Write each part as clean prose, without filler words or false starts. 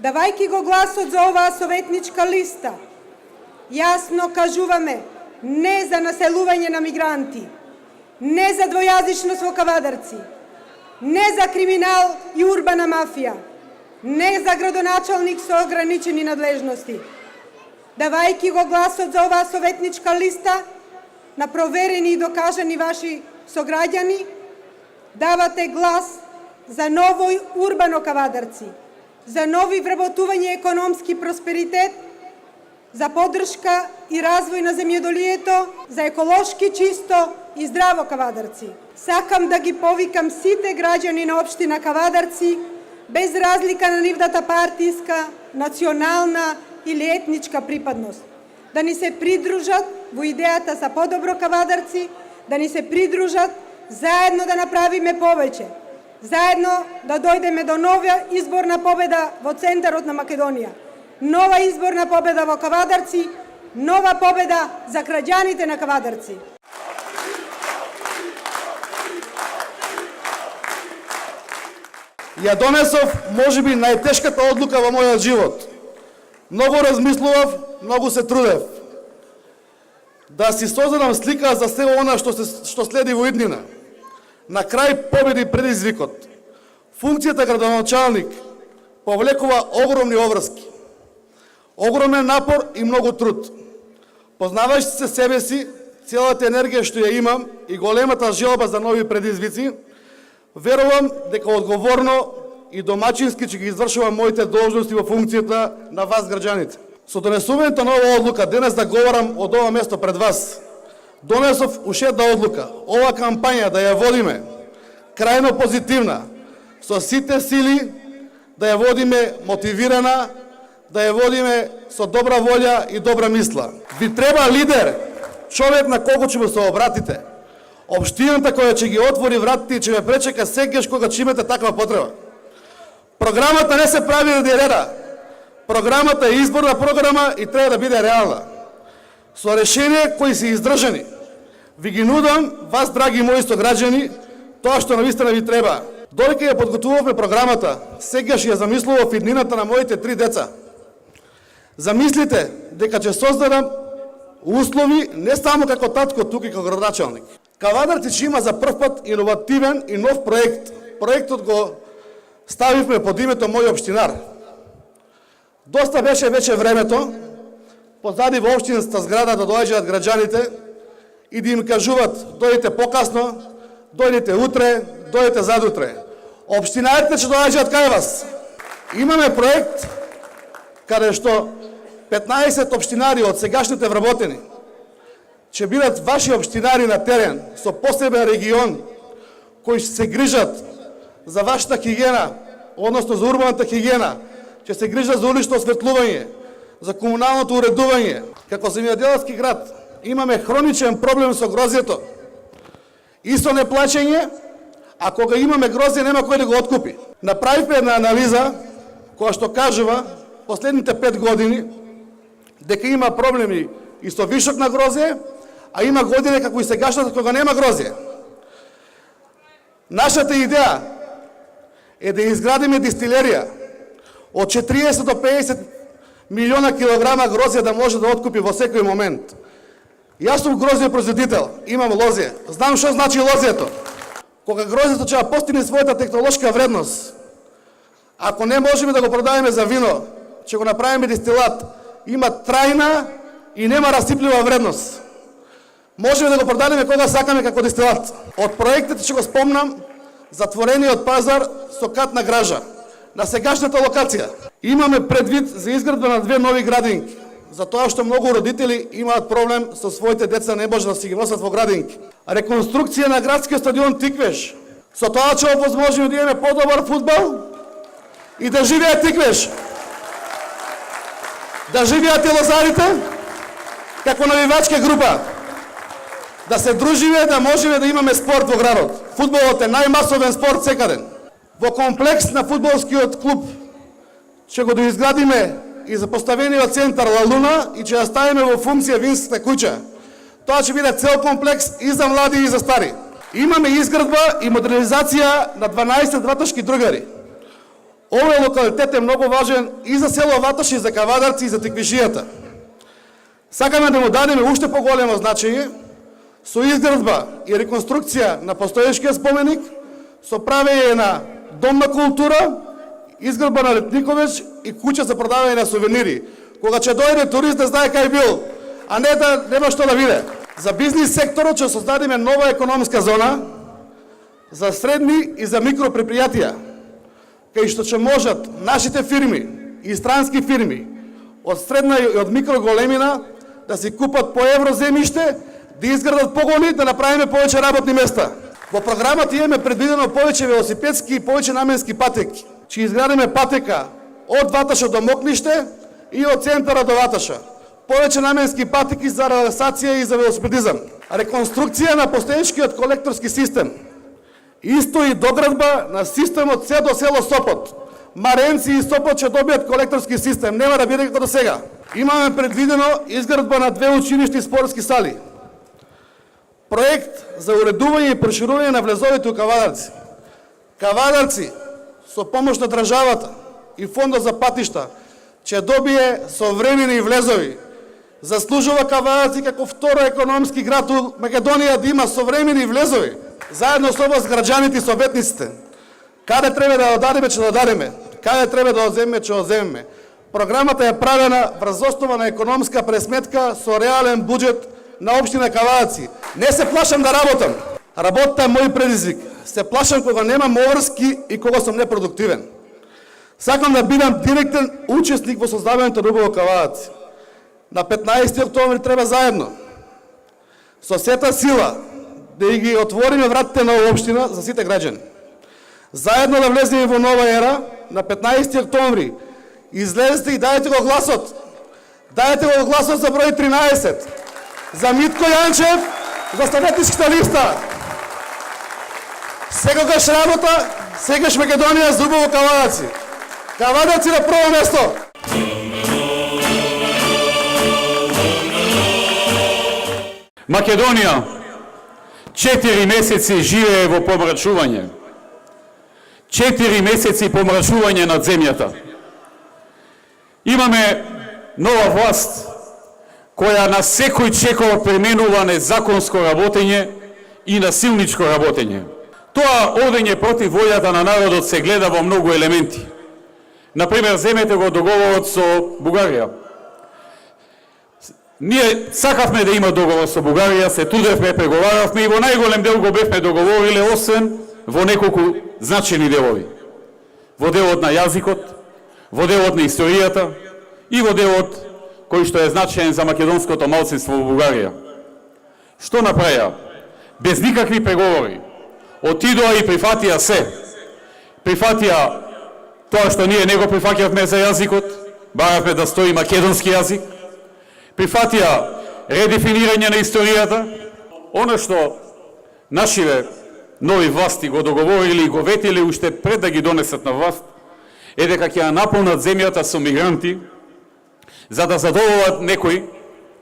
Давајќи го гласот за оваа советничка листа, јасно кажуваме не за населување на мигранти, не за двојазичност во Кавадарци, не за криминал и урбана мафија, не за градоначалник со ограничени надлежности. Давајќи го гласот за оваа советничка листа на проверени и докажани ваши сограѓани, давате глас за ново урбано Кавадарци, за нови вработување и економски просперитет, за поддршка и развој на земјоделието, за еколошки чисто и здраво Кавадарци. Сакам да ги повикам сите граѓани на општина Кавадарци, без разлика на нивната партиска, национална или етничка припадност, да ни се придружат во идејата за подобро Кавадарци, да ни се придружат, заедно да направиме повеќе, заедно да дојдеме до нова изборна победа во центарот на Македонија, нова изборна победа во Кавадарци, нова победа за граѓаните на Кавадарци. Ја донесов можеби најтешката одлука во мојот живот. Многу размислував, многу се трудев. Да си создадам слика за се она што следи во иднина. На крај победи предизвикот. Функцијата градоначалник повлекува огромни обврски. Огромен напор и многу труд. Познавајќи се себе си, целата енергија што ја имам и големата желба за нови предизвици, верувам дека одговорно и домачински ќе ги извршувам моите должности во функцијата на вас граѓаните. Со донесувањето на оваа одлука денес да говорам од ова место пред вас, донесов уште една одлука. Ова кампања да ја водиме крајно позитивна, со сите сили, да ја водиме мотивирана, да ја водиме со добра волја и добра мисла. Ви треба лидер, човек на кого ќе му се обратите. Општината која ќе ги отвори вратите и ќе ме пречека секогаш кога ќе имате таква потреба. Програмата не се прави ради реда. Програмата е изборна програма и треба да биде реална. Со решение кои се издржани. Ви ги нудам, вас, драги мои сограѓани, тоа што навистина ви треба. Додека ја подготвувавме програмата, сегаш ја замислував иднината на моите 3 деца. Замислите дека ќе создадам услови не само како татко, туку и како градоначалник. Кавадарци ќе има за прв пат иновативен и нов проект. Проектот го ставивме под името Мој општинар. Доста беше вече времето позади во општинската зграда да доаѓаат граѓаните и да им кажуваат дојдете покасно, дојдете утре, дојдете задутре. Општинарите ќе доаѓаат кај вас. Имаме проект каде што 15 општинари од сегашните вработени ќе бидат ваши општинари на терен со посебен регион кои ќе се грижат за вашата хигиена, односно за урбаната хигиена, ќе се грижат за улично осветлување, за комуналното уредување. Како земјоделски град имаме хроничен проблем со грозјето и со неплаќање, а кога имаме грозје нема кој да го откупи. Направивме една анализа која што кажува последните 5 години дека има проблеми и со вишок на грозје, а има години како и сегашната кога нема грозје. Нашата идеја е да изградиме дистилерија од 40 до 50 милиона килограма грозје да може да откупи во секој момент. Јас сум грозје производител, имам лозје. Знам што значи лозјето. Кога грозјето ќе да постигне својата технолошка вредност, ако не можеме да го продаваме за вино, ќе го направиме дистилат, има трајна и нема расиплива вредност. Можеме да го продадеме кога сакаме како дистилат. Од проектите ќе го спомнам затворениот пазар со катна гража на сегашната локација. Имаме предвид за изградба на 2 нови градинки, за тоа што многу родители имаат проблем со своите деца, не може да си ги носат во градинки. Реконструкција на градскиот стадион Тиквеш. Со тоа ќе овозможиме да имаме подобар фудбал и да живеат Тиквеш. Да живеат и лозарите како навивачка група. Да се дружиме, да можеме да имаме спорт во градот. Фудбалот е најмасовен спорт секаде. Во комплекс на фудбалскиот клуб ќе го доизградиме и за поставениот центар Ла Луна и ќе ја ставиме во функција винската куќа. Тоа ќе биде цел комплекс и за млади и за стари. Имаме изградба и модернизација на 12 враташки другари. Овој локалитет е многу важен и за село Ваташ, и за Кавадарци, и за Теквишијата. Сакаме да му дадеме уште поголемо значење со изградба и реконструкција на постоечкиот споменик, со правење на дом на култура, изградба на летниковеч и куќа за продавање на сувенири. Кога ќе дојде турист да знае кај бил, а не да нема што да виде. За бизнис секторот ќе создадеме нова економска зона за средни и за микропредпријатија, кај што ќе можат нашите фирми и странски фирми од средна и од микроголемина да си купат по евро земјиште, да изградат погони, да направиме повеќе работни места. Во програмата имаме предвидено повеќе велосипедски и повеќе наменски патеки. Ќе изградиме патека од Ваташа до Мокниште и од центара до Ваташа. Повеќе наменски патеки за релаксација и за велосипедизам. Реконструкција на постоечкиот колекторски систем. Исто и доградба на системот се до село Сопот. Маренци и Сопот ќе добијат колекторски систем, нема да биде како до сега. Имаме предвидено изградба на 2 училишни спортски сали. Проект за уредување и проширување на влезовите у Кавадарци. Кавадарци, со помош на државата и фондот за патишта, ќе добие современи влезови. Заслужува Кавадарци како второ економски град у Македонија да има современи влезови, заедно со вас граѓаните и советниците. Каде треба да одадеме, ќе додадеме. Каде треба да одземеме, ќе одземеме. Програмата е правена врз основа на економска пресметка со реален буџет на општина Кавадарци. Не се плашам да работам. Работата е мој предизвик. Се плашам кога немам обврски и кога сум непродуктивен. Сакам да бидам директен учесник во создавањето на убаво Кавадарци. На 15 октомври треба заедно, со сета сила, да ги отвориме вратите на општина за сите граѓани. Заедно да влеземе во нова ера, на 15 октомври. Излезете и дајте го гласот. Дајте го гласот за број 13. За Митко Јанчев, за советничката листа. Секогаш работа, секогаш Македонија за убаво Кавадарци. Кавадарци на прво место. Македонија 4 месеци живее во помрачување. 4 месеци помрачување над земјата. Имаме нова власт која на секој чекор пременува незаконско работење и насилничко работење. Тоа одење против волјата на народот се гледа во многу елементи. Например, земете го договорот со Бугарија. Ние сакавме да има договор со Бугарија, се трудевме, преговаравме и во најголем дел го бевме договориле, освен во неколку значени делови. Во делот на јазикот, во делот на историјата и во делот кој што е значаен за македонското малцинство во Бугарија. Што направија? Без никакви преговори. Отидоа и прифатија се. Прифатија тоа што ние не го прифаќавме за јазикот, баравме да стои македонски јазик. Прифатија редефинирање на историјата. Оно што нашиве нови власти го договорили и го ветиле уште пред да ги донесат на власт, е дека ќе ја наполнат земјата со мигранти, за да задоволат некој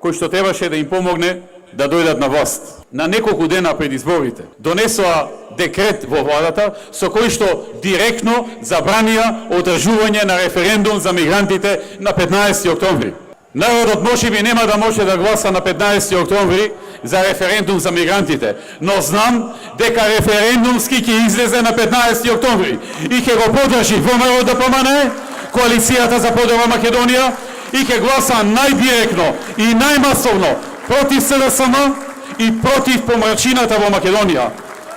кој што требаше да им помогне да дојдат на власт. На неколку дена пред изборите донесоа декрет во владата со кој што директно забранија одржување на референдум за мигрантите на 15 октомври. Народот можеби нема да може да гласа на 15 октомври за референдум за мигрантите, но знам дека референдумски ќе излезе на 15 октомври и ќе го подржи ВМРО ДПМН, Коалицијата за подобра Македонија, и ќе гласа најдиректно и најмасовно против СДСМ и против помрачината во Македонија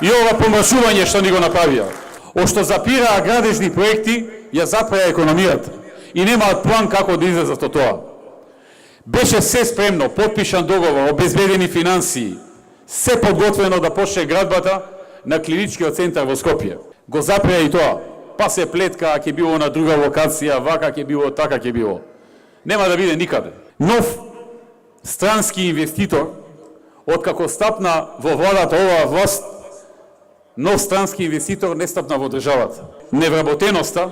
и ова помрачување што ни го направија. Ошто запираа градежни проекти, ја запреа економијата и немаат план како да излезат од тоа. Беше се спремно, потпишан договор, обезбедени финансии, се подготвено да почне градбата на клиничкиот центар во Скопје. Го запреа и тоа. Па се плетка, ќе било на друга локација, вака ќе било, така ќе било. Нема да биде никаде. Нов странски инвеститор, откако стапна во владата оваа власт, нов странски инвеститор не стапна во државата. Невработеноста,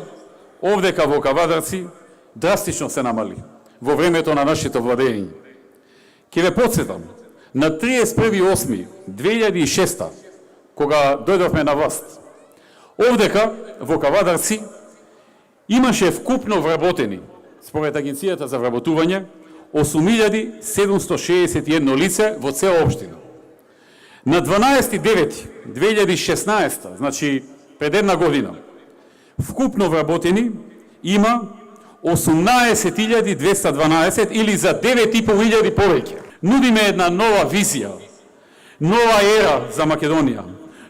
овдека во Кавадарци, драстично се намали во времето на нашето владење. Ке ве подсетам, на 31.8.2006, кога дојдовме на власт, овдека во Кавадарци имаше вкупно вработени, според Агенцијата за вработување, 8.761 лице во цела општина. На 12.9.2016, значи пред една година, вкупно вработени има 18.212 или за 9.500 повеќе. Нудиме една нова визија, нова ера за Македонија,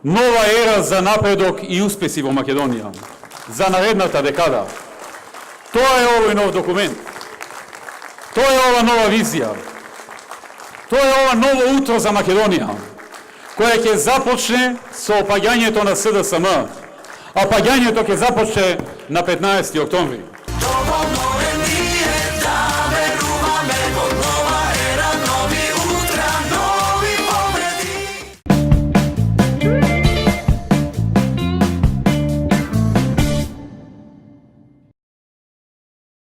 нова ера за напредок и успеси во Македонија, за наредната декада. Тоа е овој нов документ. Тоа е ова нова визија. Тоа е ова ново утро за Македонија, која ќе започне со опаѓањето на СДСМ, а опаѓањето ќе започне на 15. октомври.